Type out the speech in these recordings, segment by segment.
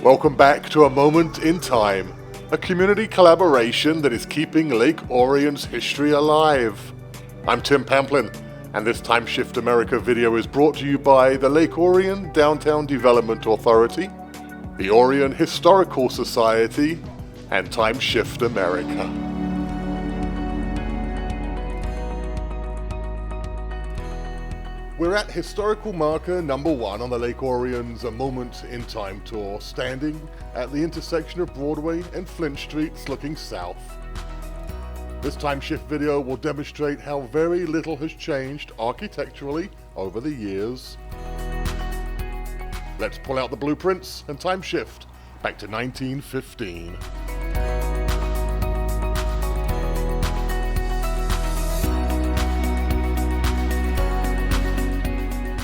Welcome back to A Moment in Time, a community collaboration that is keeping Lake Orion's history alive. I'm Tim Pamplin, and this Time Shift America video is brought to you by the Lake Orion Downtown Development Authority, the Orion Historical Society, and Time Shift America. We're at historical marker number 1 on the Lake Orion's A Moment in Time tour, standing at the intersection of Broadway and Flint Streets looking south. This time shift video will demonstrate how very little has changed architecturally over the years. Let's pull out the blueprints and time shift back to 1915.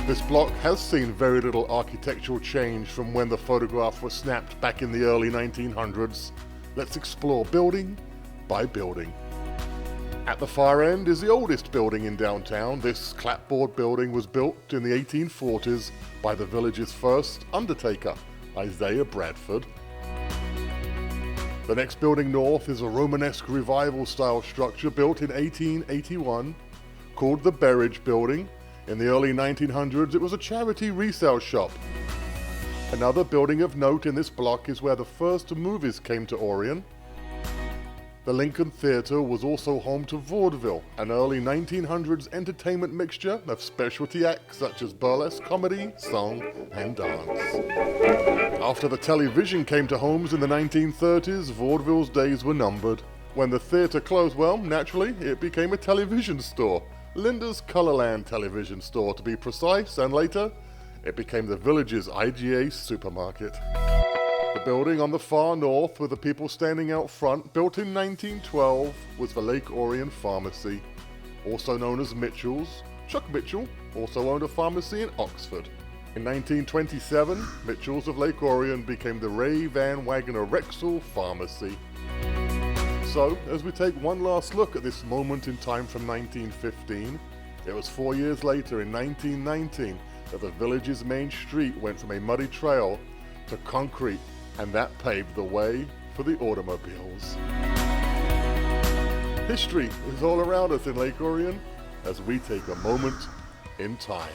This block has seen very little architectural change from when the photograph was snapped back in the early 1900s. Let's explore building by building. At the far end is the oldest building in downtown. This clapboard building was built in the 1840s by the village's first undertaker, Isaiah Bradford. The next building north is a Romanesque revival style structure built in 1881 called the Berridge Building. In the early 1900s, it was a charity resale shop. Another building of note in this block is where the first movies came to Orion. The Lincoln Theatre was also home to vaudeville, an early 1900s entertainment mixture of specialty acts such as burlesque comedy, song, and dance. After the television came to homes in the 1930s, vaudeville's days were numbered. When the theatre closed, well, naturally, it became a television store. Linda's Colorland television store to be precise, and later it became the village's IGA supermarket. The building on the far north with the people standing out front, built in 1912, was the Lake Orion Pharmacy, also known as Mitchell's. Chuck Mitchell also owned a pharmacy in Oxford. In 1927, Mitchell's of Lake Orion became the Ray Van Wagoner Rexall Pharmacy. So, as we take one last look at this moment in time from 1915, it was 4 years later, in 1919, that the village's main street went from a muddy trail to concrete, and that paved the way for the automobiles. History is all around us in Lake Orion as we take a moment in time.